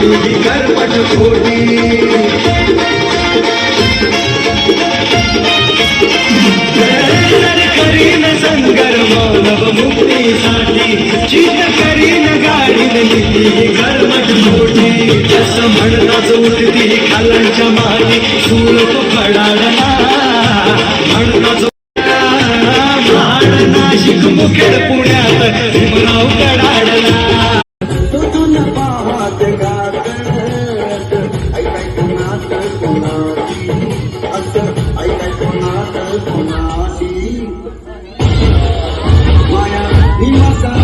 ही कर्मठ खोटी करीन संग्राम मानव मुक्तीसाठी चित करीन गाडीन ही कर्मठ खोटी असं म्हणताच उठती खालांच्या माती सूर तो फडाडला म्हणताच नाशिक मुखेड पुण्यात भीमराव कडाडला माया